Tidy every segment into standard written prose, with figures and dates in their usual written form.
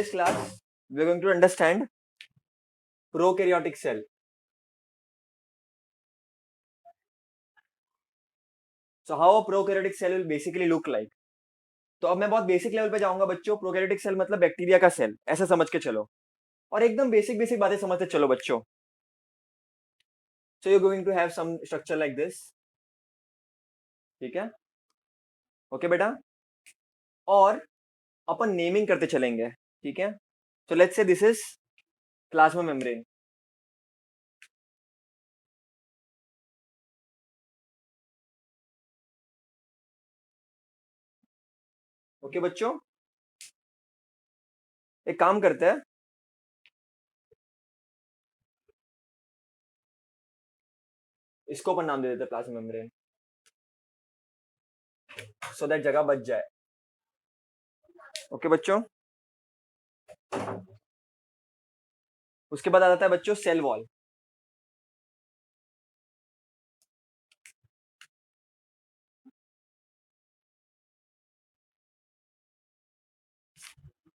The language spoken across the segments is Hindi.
today's class we're going to understand prokaryotic cell. So how a prokaryotic cell will basically look like. तो अब मैं बहुत बेसिक लेवल पे जाऊंगा बच्चों. प्रोकैरियोटिक सेल मतलब बैक्टीरिया का सेल, ऐसा समझ के चलो, और एकदम बेसिक बेसिक बातें समझते चलो बच्चों. So you're going to have some structure like this. ठीक है, ओके बेटा. और अपन नेमिंग करते चलेंगे, ठीक है. So let's say this is plasma membrane. Okay बच्चों, एक काम करते हैं, इसको अपन नाम दे देते हैं प्लाज्मा मेम्ब्रेन, सो दैट जगह बच जाए. ओके बच्चों, उसके बाद आ जाता है बच्चों सेल वॉल.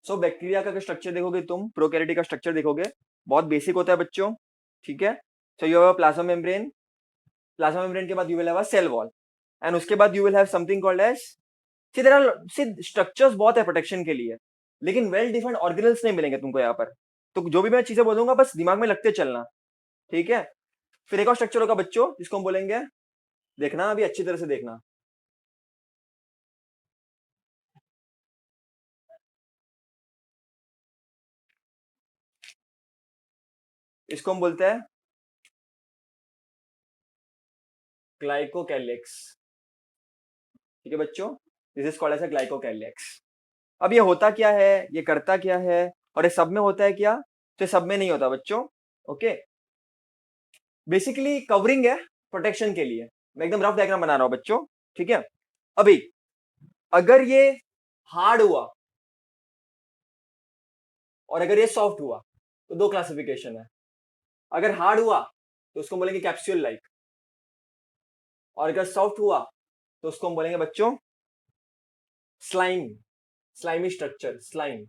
सो बैक्टीरिया का स्ट्रक्चर देखोगे तुम, प्रोकैरियोटिक का स्ट्रक्चर देखोगे, बहुत बेसिक होता है बच्चों, ठीक है. So you have a plasma membrane. Plasma membrane के बाद you will have a cell wall, and उसके बाद you will have something called as, see there are, see structures बहुत है प्रोटेक्शन के लिए, लेकिन वेल डिफाइंड ऑर्गेनल्स नहीं मिलेंगे तुमको यहाँ पर. तो जो भी मैं चीजें बोलूंगा बस दिमाग में लगते चलना, ठीक है. फिर एक और स्ट्रक्चर होगा बच्चों जिसको हम बोलेंगे, देखना अभी अच्छी तरह से देखना, इसको हम बोलते हैं ग्लाइकोकैलिक्स. ठीक है बच्चों, this is called as a glycocalyx. अब ये होता क्या है, ये करता क्या है, और ये सब में होता है क्या? तो ये सब में नहीं होता बच्चों. ओके, बेसिकली कवरिंग है प्रोटेक्शन के लिए. मैं एकदम रफ डायग्राम बना रहा हूं बच्चों, ठीक है. अभी अगर ये हार्ड हुआ और अगर ये सॉफ्ट हुआ तो दो क्लासिफिकेशन है. अगर हार्ड हुआ तो उसको बोलेंगे कैप्सूल लाइक, और अगर सॉफ्ट हुआ तो उसको हम बोलेंगे बच्चों स्लाइम, स्लाइमी स्ट्रक्चर, स्लाइम.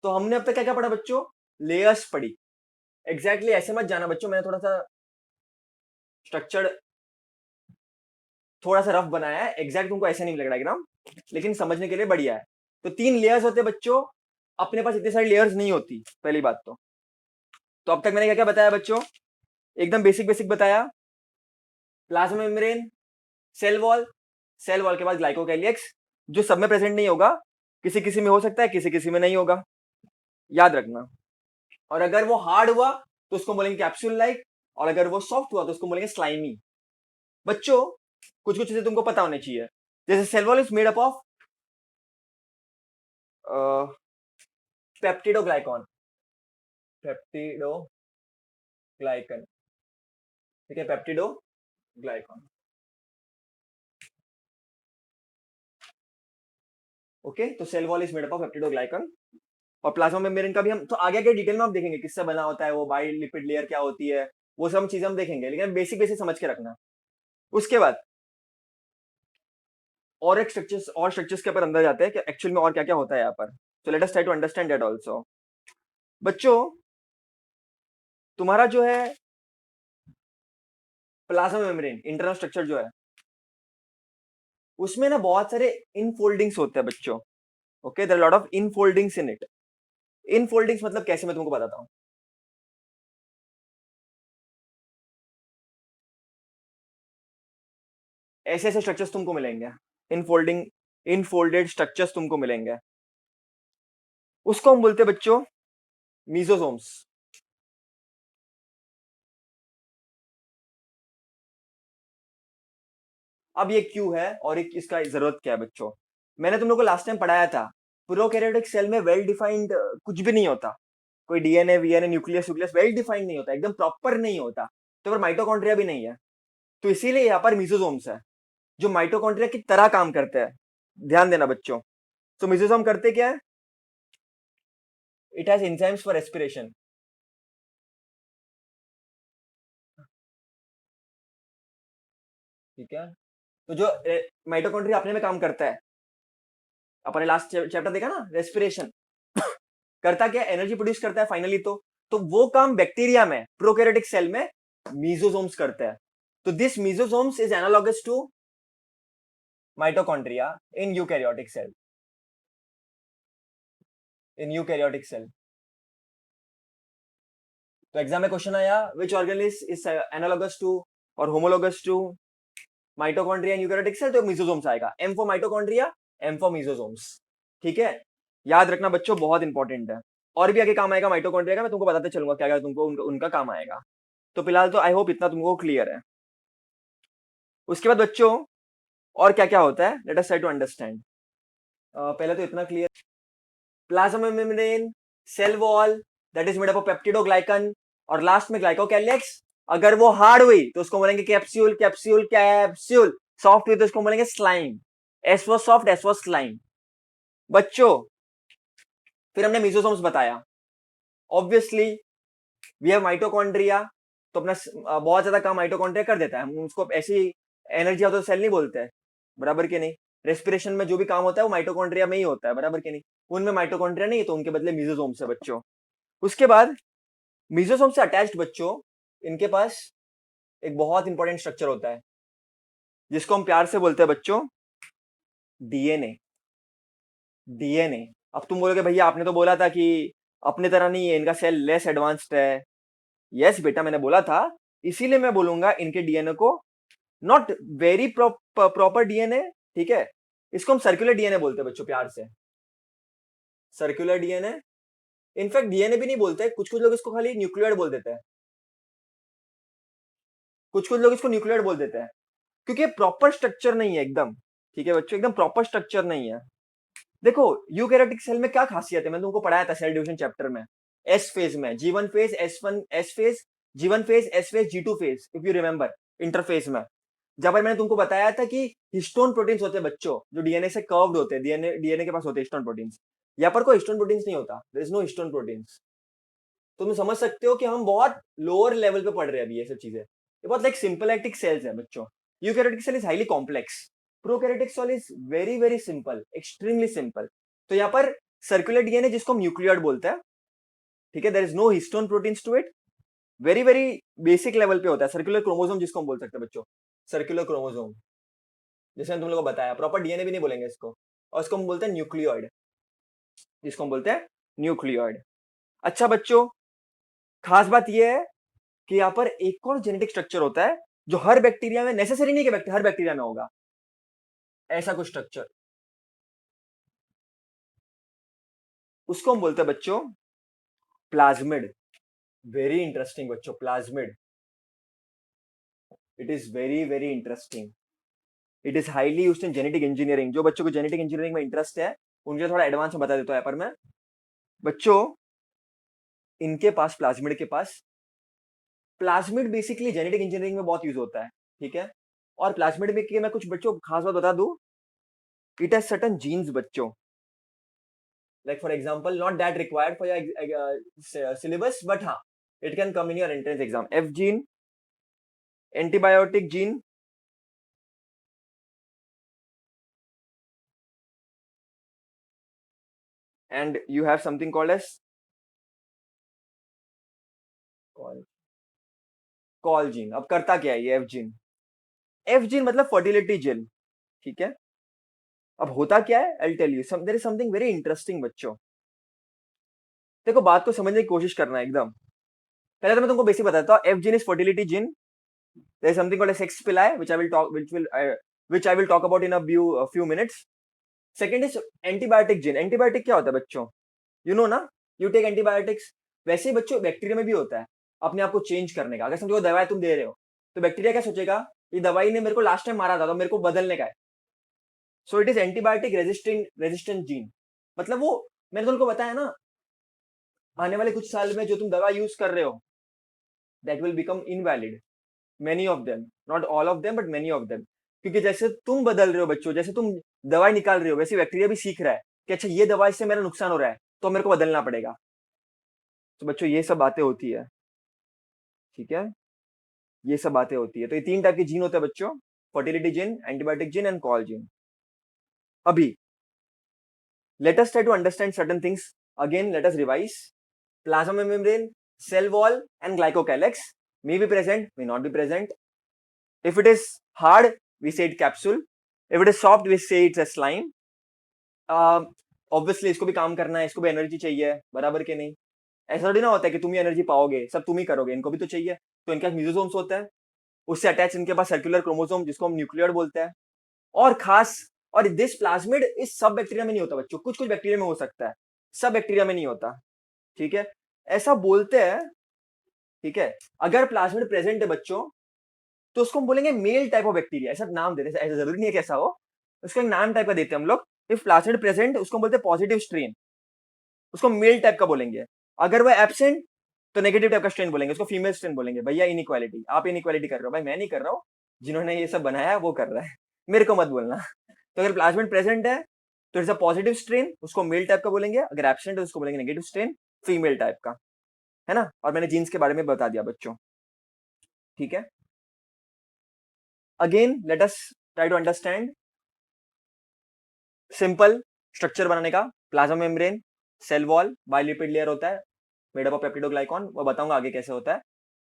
तो हमने अब तक क्या क्या पढ़ा बच्चों? लेयर्स पढ़ी. एग्जैक्टली ऐसे मत जाना बच्चों, मैंने थोड़ा सा स्ट्रक्चर थोड़ा सा रफ बनाया है, एग्जैक्ट तुमको ऐसे नहीं मिलेगा डायग्राम, लेकिन समझने के लिए बढ़िया है. तो 3 लेयर्स होते बच्चों, अपने पास इतनी सारी लेयर्स नहीं होती, पहली बात तो अब तक मैंने क्या क्या बताया बच्चों? एकदम बेसिक बेसिक बताया. Plasma membrane, cell wall, cell wall के बाद ग्लाइकोकैलिक्स, जो सब में प्रेजेंट नहीं होगा, किसी किसी में हो सकता है, किसी किसी में नहीं होगा, याद रखना. और अगर वो हार्ड हुआ तो उसको बोलेंगे कैप्सूल लाइक, और अगर वो सॉफ्ट हुआ तो उसको बोलेंगे स्लाइमी. बच्चों कुछ कुछ चीजें तुमको पता होनी चाहिए, जैसे cell wall is made up of peptidoglycan, peptidoglycan, ठीक है, पेप्टिडोग्लाइकॉन. ओके, तो cell wall is made up of peptidoglycan. और प्लाज्मा मेम्ब्रेन का भी हम तो आगे आगे डिटेल में आप देखेंगे किससे बना होता है, वो बाई लिपिड लेयर क्या होती है, वो सब चीजें हम देखेंगे, लेकिन बेसिक बेसिक समझ के रखना. उसके बाद और एक स्ट्रक्चर्स, और स्ट्रक्चर्स के ऊपर अंदर जाते हैं कि एक्चुअल में और क्या क्या होता है यहाँ पर. So let us try to understand that also. बच्चों तुम्हारा जो है प्लाज्मा मेम्ब्रेन इंटरनल स्ट्रक्चर जो है, उसमें ना बहुत सारे इनफोल्डिंग्स होते हैं बच्चों. Okay, there are lot of infoldings in it. Infoldings मतलब कैसे, मैं तुमको बताता हूँ. ऐसे ऐसे स्ट्रक्चर्स तुमको मिलेंगे, इनफोल्डिंग, इनफोल्डेड स्ट्रक्चर्स तुमको मिलेंगे. उसको हम बोलते हैं बच्चों मीजोसोम्स. अब ये क्यों है और एक इसका जरूरत क्या है बच्चों? मैंने तुम लोग को लास्ट टाइम पढ़ाया था, प्रोकैरियोटिक सेल में वेल डिफाइंड कुछ भी नहीं होता. कोई DNA VNA nucleus nucleus well defined नहीं होता, एकदम प्रॉपर नहीं होता. तो फिर माइटोकॉन्ड्रिया भी नहीं है. तो इसीलिए यहाँ पर मीजोसोम्स है जो माइटोकॉन्ड्रिया की तरह काम करते हैं. ध्यान देना बच्चों. तो मीजोसोम करते क्या है? It has enzymes for respiration. ठीक है, तो जो माइटोकॉन्ड्रिया अपने में काम करता है, अपने लास्ट चैप्टर देखा ना, रेस्पिरेशन. करता क्या, एनर्जी प्रोड्यूस करता है फाइनली। तो वो काम बैक्टीरिया में, प्रोकैरियोटिक सेल में मीजोसोम्स करते हैं। तो this mesosomes is analogous to mitochondria in eukaryotic cell, in eukaryotic cell. तो एग्जाम में क्वेश्चन आया which organelle is analogous to और homologous to mitochondria in eukaryotic cell, तो मीजोसोम्स आएगा, M for mitochondria, M for mesosomes. ठीक है, याद रखना बच्चों, बहुत इंपॉर्टेंट है। और भी आगे काम आएगा माइटोकॉन्ड्रिया का, मैं तुमको बताते चलूंगा क्या क्या तुमको उनका काम आएगा। तो फिलहाल तो आई होप इतना तुमको क्लियर है। उसके बाद बच्चों और क्या क्या होता है, let us try to understand. पहले तो इतना clear, plasma membrane, cell wall that is made up of peptidoglycan, और लास्ट में ग्लाइकोकैलिक्स। अगर वो हार्ड हुई तो उसको बोलेंगे कैप्सूल, कैप्सूल, कैप्सूल। सॉफ्ट हुई तो उसको बोलेंगे slime. S was soft, S was slime. बच्चों फिर हमने मीजोसोम्स बताया, ऑब्वियसली वी हैव माइटोकॉन्ड्रिया, तो अपना बहुत ज्यादा काम माइटोकॉन्ड्रिया कर देता है, हम उसको ऐसी एनर्जी तो सेल नहीं बोलते हैं, बराबर के नहीं। रेस्पिरेशन में जो भी काम होता है वो माइटोकॉन्ड्रिया में ही होता है, बराबर के नहीं। उनमें माइटोकॉन्ड्रिया नहीं है, तो उनके बदले मीजोसोम्स है बच्चों। उसके बाद मीजोसोम से अटैच्ड बच्चों इनके पास एक बहुत इंपॉर्टेंट स्ट्रक्चर होता है, जिसको हम प्यार से बोलते हैं बच्चों डीएनए। डीएनए। अब तुम बोलोगे भैया आपने तो बोला था कि अपने तरह नहीं है, इनका सेल लेस एडवांस्ड है। यस बेटा, मैंने बोला था, इसीलिए मैं बोलूंगा इनके डीएनए को नॉट वेरी प्रॉपर डीएनए, ठीक है। इसको हम सर्कुलर डीएनए बोलते हैं बच्चों, प्यार से सर्कुलर डीएनए। इनफैक्ट डीएनए भी नहीं बोलते, कुछ कुछ लोग इसको खाली न्यूक्लियोइड बोल देते हैं, कुछ कुछ लोग इसको न्यूक्लियोइड बोल देते हैं, क्योंकि प्रॉपर स्ट्रक्चर नहीं है एकदम। ठीक है बच्चों, एकदम प्रॉपर स्ट्रक्चर नहीं है। देखो यूकैरियोटिक सेल में क्या खासियत है, मैंने तुमको पढ़ाया था सेल डिवीजन चैप्टर में। एस फेज में, G1 phase, S phase, G1 phase, S phase, G2 phase, if you remember interphase में। जहां पर मैंने तुमको बताया था कि हिस्टोन प्रोटीन्स होते हैं बच्चों, जो डीएनए से कर्व्ड होते हैं, डीएनए डीएनए के पास होते हैं हिस्टोन प्रोटीन्स। यहाँ पर कोई हिस्टोन प्रोटीन्स नहीं होता, there is no histone proteins. तो तुम समझ सकते हो कि हम बहुत लोअर लेवल पे पढ़ रहे हैं अभी ये सब चीजें। ये बहुत लाइक सिंपलेटिक सेल्स है बच्चों। Eukaryotic cell is highly complex, prokaryotic cell is very very simple, extremely simple. तो यहाँ पर सर्कुलर डीएनए जिसको हम न्यूक्लियोइड बोलते हैं, ठीक है, there is no histone proteins to it, very very basic level पे होता है। सर्कुलर क्रोमोसोम जिसको हम बोल सकते हैं बच्चों, सर्कुलर क्रोमोसोम, जैसे हम तुम लोगों को बताया, प्रॉपर डीएनए भी नहीं बोलेंगे इसको, और इसको हम बोलते हैं न्यूक्लियोइड, जिसको हम बोलते हैं न्यूक्लियोइड। अच्छा बच्चों, खास बात यह है कि यहाँ पर एक और जेनेटिक स्ट्रक्चर होता है, जो हर बैक्टीरिया में, नेसेसरी नहीं कि हर बैक्टीरिया में होगा ऐसा कुछ स्ट्रक्चर, उसको हम बोलते हैं बच्चों प्लाज्मिड। वेरी इंटरेस्टिंग बच्चों, plasmid, it is very very interesting. It is highly used in genetic engineering. जो बच्चों को जेनेटिक इंजीनियरिंग में इंटरेस्ट है उनके थोड़ा एडवांस में बता देता हूं यहाँ पर मैं बच्चों। इनके पास, प्लाज्मिड के पास, प्लाज्मिड बेसिकली जेनेटिक इंजीनियरिंग में बहुत यूज होता है, ठीक है। और प्लाज्मिड में मैं कुछ बच्चों खास बात बता दूं, इट हैज सर्टेन जीन्स बच्चों, like for example not that required for your syllabus, but हाँ, it can come in your entrance exam. F gene, antibiotic gene, and you have something called as call gene. अब करता क्या है ये एफ जीन? एफ जीन मतलब फर्टिलिटी जीन, ठीक है। अब होता क्या है, I tell you, there is something very interesting बच्चों। देखो बात को समझने की कोशिश करना है एकदम। पहले तो मैं तुमको बेसिक बताता हूँ, F gene is fertility gene. There is something called as sex pili, which I will talk about in a few minutes. Second is antibiotic gene. Antibiotic क्या होता है बच्चों, यू नो ना, यू टेक एंटीबायोटिक्स। वैसे ही बच्चों बैक्टीरिया में भी होता है अपने आप को चेंज करने का। अगर समझो दवाई तुम दे रहे हो, तो बैक्टीरिया क्या सोचेगा, ये दवाई ने मेरे को लास्ट टाइम मारा था तो मेरे को बदलने का है। So it is antibiotic resistant gene. मतलब वो, मैंने तुमको बताया ना, आने वाले कुछ साल में जो तुम दवा यूज कर रहे हो that will become invalid, many of them, not all of them but many of them. क्योंकि जैसे तुम बदल रहे हो बच्चों, जैसे तुम दवाई निकाल रहे हो, वैसे बैक्टीरिया भी सीख रहा है कि अच्छा ये दवाई से मेरा नुकसान हो रहा है तो मेरे को बदलना पड़ेगा। तो बच्चों ये सब बातें होती है, ठीक है, ये सब बातें होती है। तो ये तीन टाइप के जीन होते हैं बच्चों, fertility gene, antibiotic gene and col gene. अभी let us try to understand certain things Again, let us revise. Plasma membrane, cell wall, and glycocalyx may be present, may not be present. If it is hard, we say it capsule. If it is soft, we say it's a slime. Obviously इसको भी काम करना है, इसको भी एनर्जी चाहिए, बराबर के नहीं? ऐसा थोड़ी ना होता है कि तुम ही एनर्जी पाओगे, सब तुम ही करोगे, इनको भी तो चाहिए। तो इनके पास म्यूजोसोम्स होता है, उससे अटैच इनके पास सर्कुलर क्रोमोसोम जिसको हम न्यूक्लियर बोलते हैं। और खास, और दिस प्लाज्मिड इस सब बैक्टीरिया में नहीं होता बच्चों, कुछ कुछ बैक्टीरिया में हो सकता है, सब बैक्टीरिया में नहीं होता। ठीक है, ऐसा बोलते हैं। ठीक है, अगर प्लाज्मिड प्रेजेंट है बच्चों, तो उसको हम बोलेंगे मेल टाइप ऑफ बैक्टीरिया, ऐसा नाम देते हैं, ऐसा जरूरी नहीं है कैसा हो, उसको एक नाम टाइप का देते हैं हम लोग। इफ प्लाज्मिड प्रेजेंट, उसको हम बोलते हैं पॉजिटिव स्ट्रेन, उसको मेल टाइप का बोलेंगे। अगर वह एब्सेंट, तो नेगेटिव टाइप का स्ट्रेन बोलेंगे, उसको फीमेल स्ट्रेन बोलेंगे। भैया इनइक्वालिटी, आप इनइक्वालिटी कर रहे हो, भाई मैं नहीं कर रहा हूँ, जिन्होंने ये सब बनाया वो कर रहा है, मेरे को मत बोलना। तो अगर प्लाज्मिड प्रेजेंट है तो इट्स अ पॉजिटिव स्ट्रेन, उसको मेल टाइप का बोलेंगे। अगर एब्सेंट है उसको बोलेंगे नेगेटिव स्ट्रेन, फीमेल टाइप का, है ना। और मैंने जीन्स के बारे में बता दिया बच्चों। ठीक है, again let us try to understand simple structure बनाने का। Plasma membrane, cell wall, bilipid layer होता है मेड अप ऑफ पेप्टिडोग्लाइकॉन, वो बताऊंगा आगे कैसे होता है।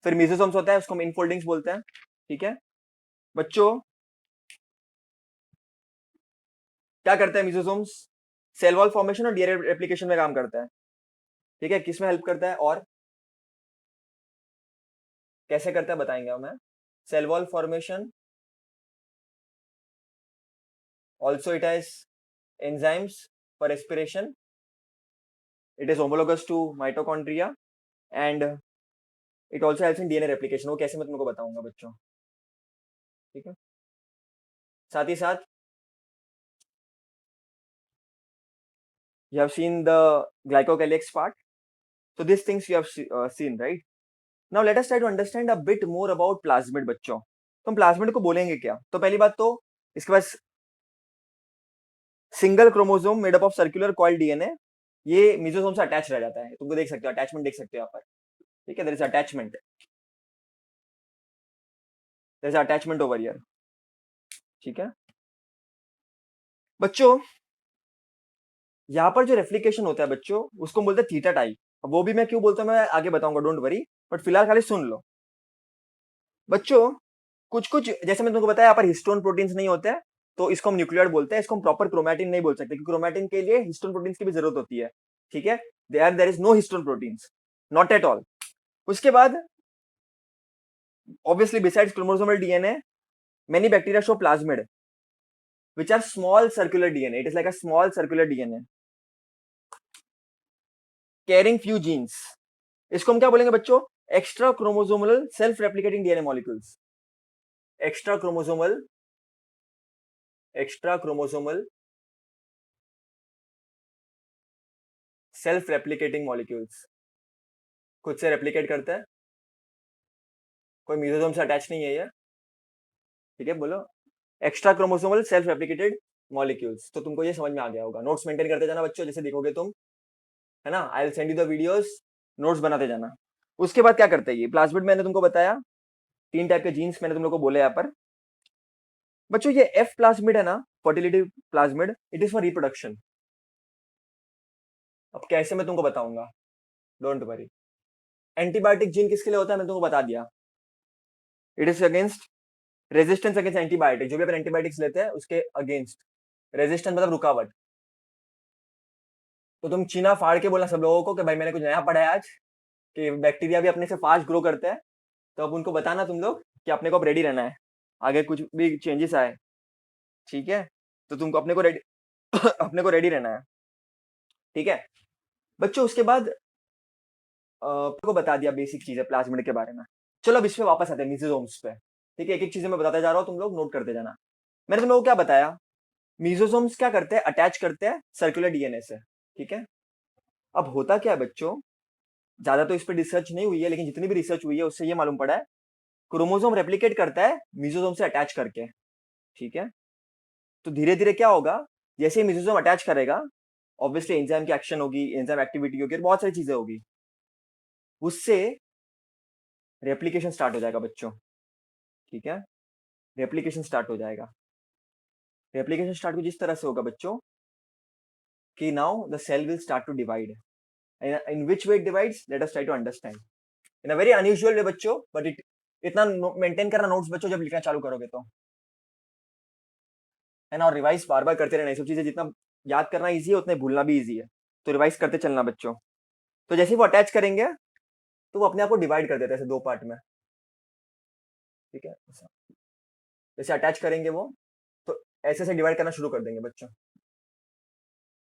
फिर मेसोसोम्स होता है, उसको हम इनफोल्डिंग्स बोलते हैं। ठीक है बच्चों, क्या करता है मेसोसोम्स? सेल वॉल फॉर्मेशन और डीएनए रेप्लिकेशन में काम करता है। ठीक है, किस में हेल्प करता है और कैसे करता है बताएंगे हमें। Cell wall formation, also it has enzymes for respiration, it is homologous to mitochondria, and it also helps in DNA replication. वो कैसे मैं तुमको बताऊंगा बच्चों। ठीक है, साथ ही साथ you have seen the glycocalyx part, so these things you have seen, right? Now let us try to understand a bit more about plasmid बच्चों। तो हम प्लाज्मिड को बोलेंगे क्या? तो पहली बात तो इसके पास single chromosome made up of circular coil DNA, ये मेसोसोम से अटैच रह जाता है। तुमको देख सकते हो, अटैचमेंट देख सकते हो यहाँ पर। ठीक है, there is attachment, there is attachment over here. ठीक है बच्चों, यहाँ पर जो रेप्लिकेशन होता है बच्चों, उसको बोलते हैं थीटा टाइप। वो भी मैं क्यों बोलता हूँ मैं आगे बताऊंगा, डोंट वरी, बट फिलहाल खाली सुन लो बच्चों। कुछ कुछ जैसे मैं तुमको बताया, यहाँ पर हिस्टोन प्रोटीन्स नहीं होते हैं, तो इसको हम न्यूक्लियर बोलते हैं। इसको हम प्रॉपर क्रोमैटिन नहीं बोल सकते, क्योंकि क्रोमैटिन के लिए हिस्टोन प्रोटीन्स की भी जरूरत होती है। ठीक है, there is no histone proteins, not at all. उसके बाद obviously besides chromosomal DNA, many bacteria show plasmid which are small circular DNA. It is like a small circular DNA carrying few genes. इसको हम क्या बोलेंगे बच्चों? Extra chromosomal self replicating DNA molecules. Extra chromosomal self replicating molecules, खुद से रेप्लिकेट करते हैं, कोई म्यूजोसोम से अटैच नहीं है ये। ठीक है, बोलो extra chromosomal self replicated molecules. तो तुमको ये समझ में आ गया होगा। नोट्स मेंटेन करते जाना बच्चों, जैसे देखोगे तुम, है ना। I will send you the videos, notes बनाते जाना। उसके बाद क्या करते हैं ये प्लाज्मिड, मैंने तुमको बताया तीन टाइप के जीन्स मैंने तुम लोग को बोले यहाँ पर बच्चों। ये एफ प्लाज्मिड है ना, fertility plasmid, it is for reproduction. अब कैसे मैं तुमको बताऊंगा, डोंट वरी। एंटीबायोटिक जीन किसके लिए होता है मैं तुमको बता दिया, it is against resistance against antibiotic. जो भी अपन एंटीबायोटिक्स लेते हैं उसके अगेंस्ट, रेजिस्टेंस मतलब रुकावट। तो तुम चीना फाड़ के बोलना सब लोगों को कि भाई मैंने कुछ नया पढ़ा है आज, कि बैक्टीरिया भी अपने से फास्ट ग्रो करते हैं। तो अब उनको बताना तुम लोग कि अपने को अब रेडी रहना है, आगे कुछ भी चेंजेस आए। ठीक है, तो तुमको अपने को रेडी अपने को रेडी रहना है। ठीक है बच्चों, उसके बाद को बता दिया बेसिक चीज है प्लाज्मिड के बारे में। चलो अब इस पे वापस आते हैं, मीसोसोम्स पे। ठीक है, एक एक चीजें मैं बताते जा रहा हूँ, तुम लोग नोट करते जाना। मैंने तुम लोगों को क्या बताया, मीसोसोम्स क्या करते हैं, अटैच करते हैं सर्कुलर डीएनए से। ठीक है, अब होता क्या है बच्चों, ज्यादा तो इस पर रिसर्च नहीं हुई है, लेकिन जितनी भी रिसर्च हुई है उससे ये मालूम पड़ा है, क्रोमोसोम रेप्लिकेट करता है मीसोसोम से अटैच करके। ठीक है, तो धीरे धीरे क्या होगा, जैसे ही मीसोसोम अटैच करेगा, ऑब्वियसली एंजाइम की एक्शन होगी, एंजाइम एक्टिविटी होगी, बहुत सारी चीजें होगी, उससे रेप्लिकेशन स्टार्ट हो जाएगा बच्चों। ठीक है, रेप्लिकेशन स्टार्ट हो जाएगा। रेप्लिकेशन स्टार्ट कुछ इस तरह से होगा बच्चों कि now the cell will start to divide. In which way it divides, let us try to understand in a very unusual way बच्चों, बट इतना मेंटेन करना नोट्स बच्चों जब लिखना चालू करोगे तो, है ना। और रिवाइज बार बार करते रहना, ये सब चीजें जितना याद करना इजी है उतना भूलना भी इजी है, तो रिवाइज करते चलना बच्चों। तो जैसे ही वो अटैच करेंगे तो वो अपने आप को डिवाइड कर देते हैं ऐसे दो पार्ट में, ठीक है। जैसे अटैच करेंगे वो, तो ऐसे से डिवाइड करना शुरू कर देंगे बच्चों,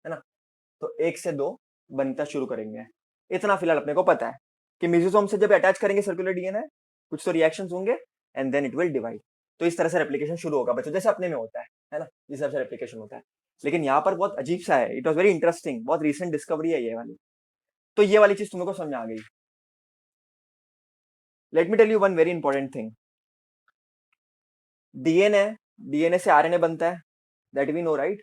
है ना। तो एक से दो बनता शुरू करेंगे। इतना फिलहाल अपने को पता है कि मिजोसोम से जब अटैच करेंगे सर्कुलर डीएनए, कुछ तो रिएक्शंस होंगे and then it will divide. तो इस तरह से रेप्लिकेशन शुरू होगा बच्चों, जैसे अपने में होता है ना, जिस हिसाब से रेप्लिकेशन होता है। लेकिन यहाँ पर बहुत अजीब सा है, इट वॉज वेरी इंटरेस्टिंग, बहुत रिसेंट डिस्कवरी है ये वाली। तो ये वाली चीज तुमको समझ में आ गई। Let me tell you one very important thing. DNA, DNA से आरएनए बनता है, that we know, right.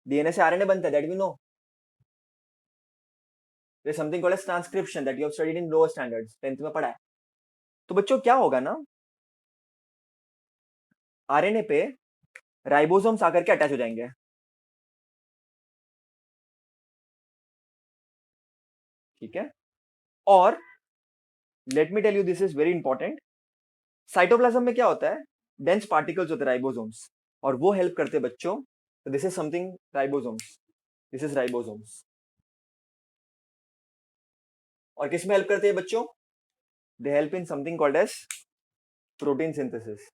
DNA से आरएनए बनता है, that we know. There is something called as transcription that you have studied in lower standards, 10th में पढ़ा है। तो बच्चों क्या होगा ना, आरएनए पे राइबोसोम्स आकर के अटैच हो जाएंगे, ठीक है। और let me tell you, this is very important, cytoplasm में क्या होता है, डेंस पार्टिकल्स होते हैं राइबोसोम्स, और वो हेल्प करते हैं बच्चों। तो this is something ribosomes, this is ribosomes. और किस में हेल्प करते हैं बच्चों, they help in something called as protein synthesis.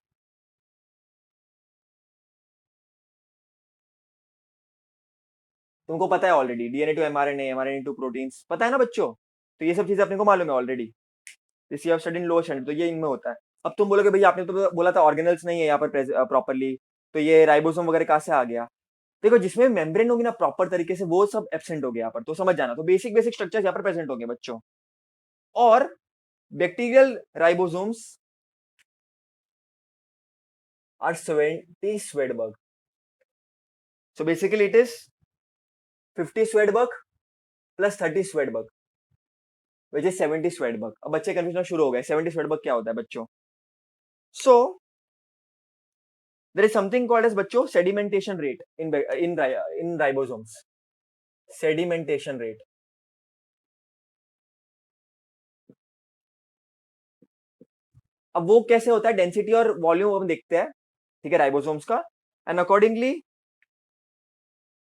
तुमको पता है already, DNA to mRNA, mRNA to proteins, पता है ना बच्चों। तो ये सब चीजें अपने को मालूम है already, this you have studied in lower standard, तो ये इनमें होता है। अब तुम बोलोगे भैया आपने तो बोला था ऑर्गेनल्स नहीं है यहाँ पर प्रॉपरली, तो ये राइबोसोम वगैरह कहाँ से आ गया। देखो जिसमें मेम्ब्रेन होगी ना प्रॉपर तरीके से, वो सब एब्सेंट हो गया यहाँ पर, तो समझ जाना। तो बेसिक बेसिक स्ट्रक्चर यहाँ पर प्रेजेंट होंगे बच्चों। और bacterial ribosomes are 70 Svedberg, so basically it is 50 Svedberg plus 30 Svedberg, which is 70 Svedberg. अब बच्चे कंफ्यूजन शुरू हो गए, 70 स्वेडबर्ग क्या होता है बच्चों। सो there is something called as बच्चों sedimentation rate in ribosomes, sedimentation rate। अब वो कैसे होता है, डेंसिटी और वॉल्यूम हम देखते हैं, ठीक है, राइबोसोम्स का। एंड अकॉर्डिंगली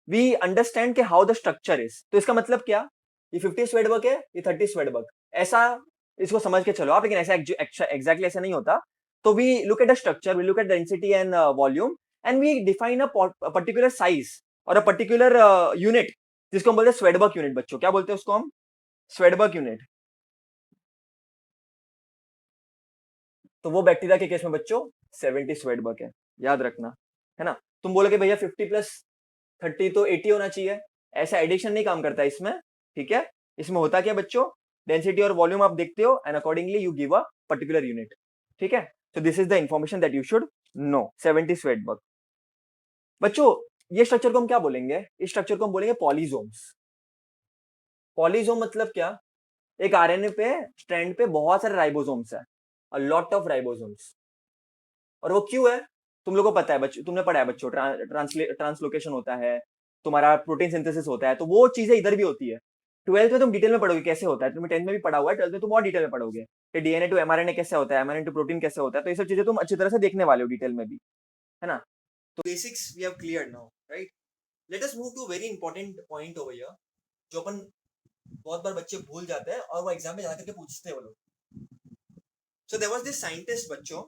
वी अंडरस्टैंड के हाउ द स्ट्रक्चर इज। तो इसका मतलब क्या, ये 50 स्वेडबर्ग है, ये 30 स्वेडबर्ग, ऐसा इसको समझ के चलो आप, लेकिन ऐसा एग्जैक्टली ऐसा नहीं होता। तो we look at the structure, we look at density and volume, and we define a particular size और अ पर्टिकुलर यूनिट, जिसको हम बोलते हैं स्वेडबर्ग यूनिट। बच्चों क्या बोलते हैं उसको हम, स्वेडबर्ग यूनिट। तो वो बैक्टीरिया के केस में बच्चों 70 स्वेडबर्ग है, याद रखना, है ना। तुम बोलोगे भैया 50 प्लस 30 तो 80 होना चाहिए, ऐसा एडिशन नहीं काम करता इसमें, ठीक है। इसमें होता क्या बच्चों, डेंसिटी और वॉल्यूम आप देखते हो and accordingly you give a particular unit, ठीक है। तो this is the information that you should know, 70 Svedberg. बच्चों ये स्ट्रक्चर को हम क्या बोलेंगे, इस स्ट्रक्चर को हम बोलेंगे पॉलीजोम्स। पॉलीजोम मतलब क्या, एक आरएनए पे स्ट्रैंड पे बहुत सारे राइबोसोम्स है, अ लॉट ऑफ राइबोसोम्स। और वो क्यों है, तुम लोगों को पता है बच्चों, तुमने पढ़ा है बच्चों, ट्रांसलोकेशन होता है, तुम्हारा प्रोटीन सिंथेसिस होता है, तो वो चीजें इधर भी होती है। 12th में तुम डिटेल में पढ़ोगे कैसे होता है, तुम्हें 10th में भी पढ़ा हुआ है, 12th में तुम और डिटेल में पढ़ोगे कि डीएनए टू एमआरएनए कैसे होता है, एमआरएनए टू प्रोटीन कैसे होता है। तो ये सब चीजें तुम अच्छी तरह से देखने वाले हो डिटेल में भी, है ना। तो basics we have clear now, right. Let us move to very important point over here, जो अपन बहुत बार बच्चे भूल जाते हैं और वो एग्जाम में जाकर के पूछते हैं वो लोग। So there was this scientist बच्चों,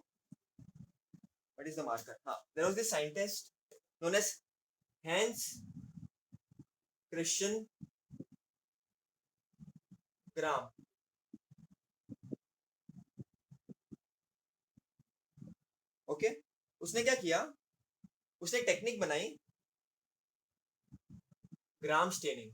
what is the marker, there was this scientist known as Hans Christian Gram, okay. उसने क्या किया, उसने एक टेक्निक बनाई, ग्राम स्टेनिंग।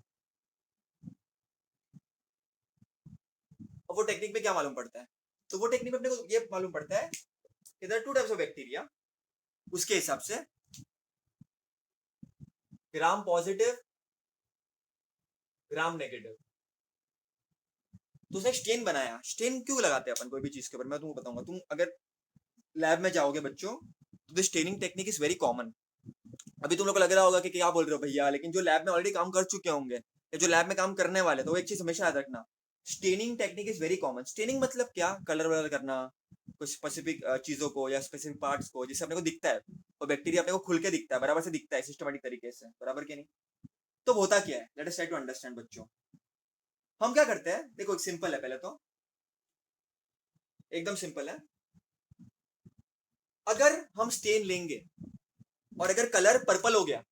और वो टेक्निक में क्या मालूम पड़ता है, तो वो टेक्निक में अपने को ये मालूम पड़ता है कि there are two types of bacteria, उसके हिसाब से ग्राम पॉजिटिव, ग्राम नेगेटिव। तो उसने स्टेन बनाया। स्टेन क्यों लगाते हैं अपन कोई भी चीज के ऊपर, मैं तुमको बताऊंगा। तुम अगर लैब में जाओगे बच्चों, तो the staining technique is very common. अभी तुम लोग को लग रहा होगा कि क्या बोल रहे हो भैया, लेकिन जो लैब में ऑलरेडी काम कर चुके होंगे, जो लैब में काम करने वाले, तो वो एक चीज हमेशा याद रखना, staining technique is very common. Staining मतलब क्या, कलर वलर करना कुछ स्पेसिफिक चीजों को या स्पेसिफिक पार्ट्स को, जिससे अपने को दिखता है, और बैक्टीरिया अपने को खुल के दिखता है, बराबर से दिखता है सिस्टमेटिक तरीके से, बराबर के नहीं। तो होता क्या है, let us try to understand बच्चों। हम क्या करते हैं, देखो एक सिंपल है, पहले तो एकदम सिंपल है। अगर हम स्टेन लेंगे और अगर कलर पर्पल हो गया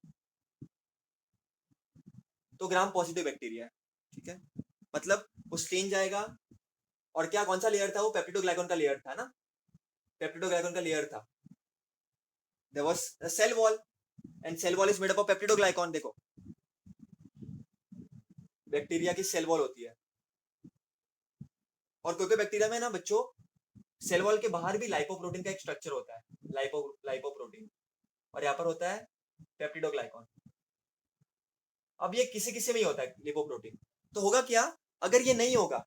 तो ग्राम पॉजिटिव बैक्टीरिया है, ठीक है। मतलब वो स्टेन जाएगा, और क्या कौन सा लेयर था वो, पेप्टिडोग्लाइकॉन का लेयर था ना, पेप्टिडोग्लाइकॉन का लेयर था। There was a cell wall and cell wall is made up of peptidoglycan. देखो बैक्टीरिया की सेल वॉल होती है, और कोई बैक्टीरिया में ना बच्चों, सेल वॉल के बाहर भी लाइपोप्रोटीन का एक स्ट्रक्चर होता है, लाइपोप्रोटीन, और यहाँ पर होता है पेप्टिडोग्लाइकॉन। अब ये किसी किसी में ही होता है लिपोप्रोटीन। तो होगा क्या, अगर ये नहीं होगा,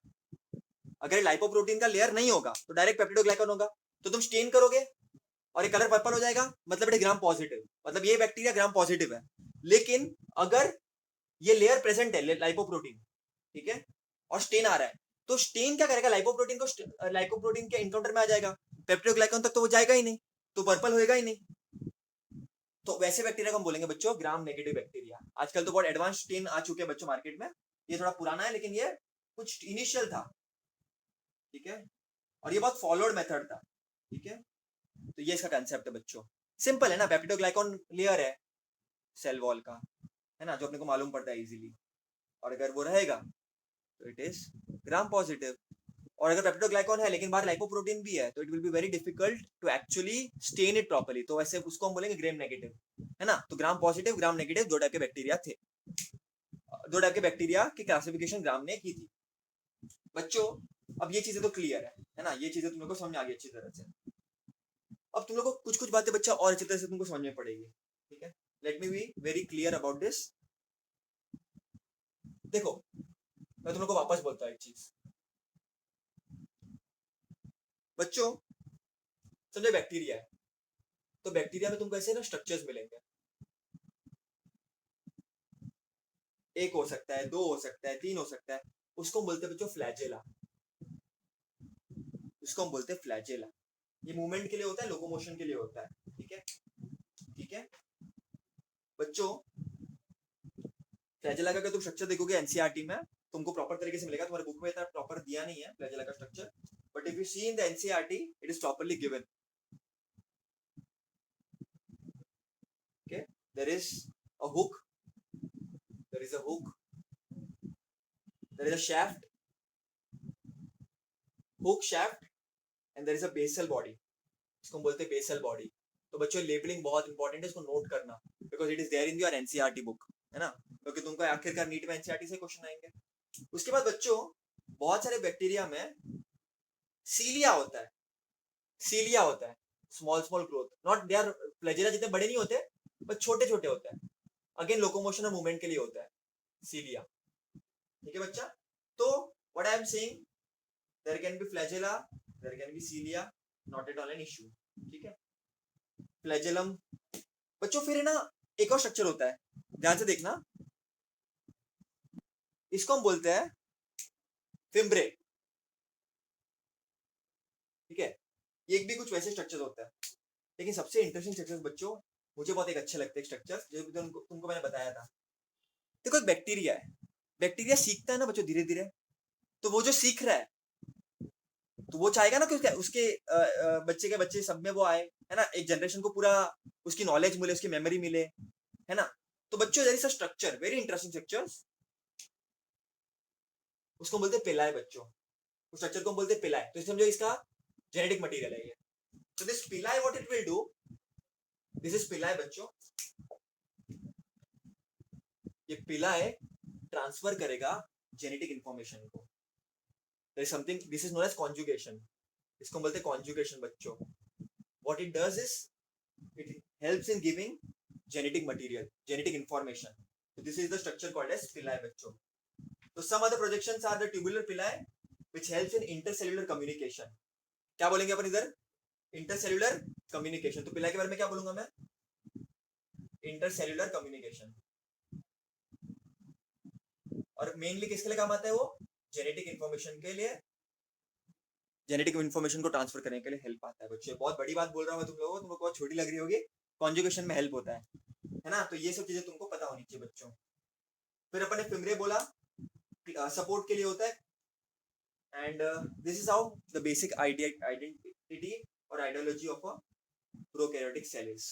अगर लाइपोप्रोटीन का लेयर नहीं होगा तो डायरेक्ट पेप्टिडोग्लाइकॉन होगा, तो तुम स्टेन करोगे और ये कलर पर्पल हो जाएगा, मतलब ये ग्राम पॉजिटिव, मतलब ये बैक्टीरिया ग्राम पॉजिटिव है। लेकिन अगर ये लेयर प्रेजेंट है लाइपोप्रोटीन, ठीक है, और स्टेन आ रहा है, तो स्टेन क्या करेगा, लाइपोप्रोटीन को, लाइपोप्रोटीन के एनकाउंटर में आ जाएगा, पेप्टिडोग्लाइकॉन तक तो वो जाएगा ही नहीं, तो पर्पल होएगा ही नहीं। तो वैसे बैक्टीरिया को हम बोलेंगे बच्चों ग्राम नेगेटिव बैक्टीरिया। आजकल तो बहुत एडवांस स्टेन आ चुके हैं बच्चों मार्केट में, ये थोड़ा पुराना है लेकिन ये कुछ इनिशियल था, ठीक है, और ये बहुत फॉलोड मेथड था, ठीक है। तो ये इसका कंसेप्ट है बच्चों, सिंपल है ना, पेप्टिडोग्लाइकॉन लेयर है सेल वॉल का, है ना, जो अपने को मालूम पड़ता है इजीली, और अगर वो रहेगा तो इट इज ग्राम पॉजिटिव। और अगर पेप्टिडोग्लाइकॉन है लेकिन बाहर लाइपोप्रोटीन भी है, तो it will be very difficult to actually stain it properly, तो वैसे उसको हम बोलेंगे ग्राम नेगेटिव, है ना। तो ग्राम पॉजिटिव ग्राम नेगेटिव दो टाइप के बैक्टीरिया थे, दो टाइप के बैक्टीरिया की क्लासिफिकेशन ग्राम ने की थी बच्चों। अब ये चीजें तो क्लियर है ना, ये चीजें तुम लोग को समझ आ गई अच्छी तरह से। अब तुम लोग को कुछ कुछ बातें बच्चा और अच्छी तरह से तुमको समझ में पड़ेगी, ठीक है। Let me be very clear about this. देखो मैं तुम लोग को वापस बोलता हूँ एक चीज बच्चों, समझे बैक्टीरिया है, तो बैक्टीरिया में तुमको ऐसे ना स्ट्रक्चर्स मिलेंगे, एक हो सकता है, दो हो सकता है, तीन हो सकता है, उसको हम बोलते हैं बच्चों फ्लैजेला, उसको हम बोलते हैं फ्लैजेला। ये मूवमेंट के लिए होता है, लोकोमोशन के लिए होता है, ठीक है, ठीक है बच्चों। फ्लैजेला का अगर तुम स्ट्रक्चर देखोगे एनसीईआरटी में, तुमको प्रॉपर तरीके से मिलेगा, तुम्हारे बुक में इतना प्रॉपर दिया नहीं है फ्लैजेला का structure, but if you see in the NCERT it is properly given, okay, there is a hook, there is a hook, there is a shaft, hook shaft, and there is a basal body, इसको हम बोलते हैं बेसल बॉडी। तो बच्चों लेबलिंग बहुत इंपॉर्टेंट है, इसको नोट करना, because it is there in your NCERT book, है ना, क्योंकि तुमको आखिरकार नीट में एनसीईआरटी से क्वेश्चन आएंगे। उसके बाद बच्चों बहुत सारे बैक्टीरिया में सीलिया होता है, सीलिया होता है, small small growth, not they are flagella जितने बड़े नहीं होते, बट छोटे छोटे होते हैं, अगेन लोकोमोशन और मूवमेंट के लिए होता है सीलिया, ठीक है बच्चा। तो what I am saying, there can be flagella, there can be cilia, not at all an issue, ठीक है। फ्लैजेलम बच्चों, फिर है ना एक और स्ट्रक्चर होता है, ध्यान से देखना, इसको हम बोलते हैं फिम्ब्रे, ठीक है। ये भी कुछ वैसे स्ट्रक्चर होता है, लेकिन सबसे इंटरेस्टिंग स्ट्रक्चर बच्चों मुझे बहुत एक अच्छे लगते हैं स्ट्रक्चर्स, जो तुमको मैंने बताया था। देखो एक बैक्टीरिया है, बैक्टीरिया सीखता है ना बच्चों धीरे धीरे, तो वो जो सीख रहा है, तो वो चाहेगा ना कि उसके बच्चे के बच्चे सब में वो आए, है ना, एक जनरेशन को पूरा उसकी नॉलेज मिले, उसकी मेमोरी मिले, है ना। तो बच्चों there is a structure, very interesting structures, उसको बोलते हैं पिलाय बच्चों, उस स्ट्रक्चर को हम बोलते हैं पिलाय, तो समझो इसका जेनेटिक मटेरियल है ये। तो this pili what it will do, this is pili बच्चों, ये पिलाय ट्रांसफर करेगा जेनेटिक इंफॉर्मेशन को, there is something, this is known as conjugation, इसको हम बोलते हैं कॉन्जुगेशन बच्चों। What it does is it helps in giving genetic material, genetic information. So this is the structure called as pili bachcho. So some other projections are the tubular pili which helps in intercellular communication. क्या बोलेंगे अपन इधर, intercellular communication। तो pili के बारे में क्या बोलूंगा मैं, intercellular communication, और मेनली किसके लिए काम आता है वो? जेनेटिक इन्फॉर्मेशन के लिए, जेनेटिक इन्फॉर्मेशन को ट्रांसफर करने के लिए हेल्प आता है बच्चों। बहुत बड़ी बात बोल रहा हूँ तुम लोगों को, तुमको बहुत छोटी लग रही होगी, कॉन्जुगेशन में हेल्प होता है ना। तो ये सब चीजें तुमको पता होनी चाहिए बच्चों। फिर अपन ने फिमरे बोला सपोर्ट के लिए होता है, and this is how the basic identity और ideology of a prokaryotic cell is.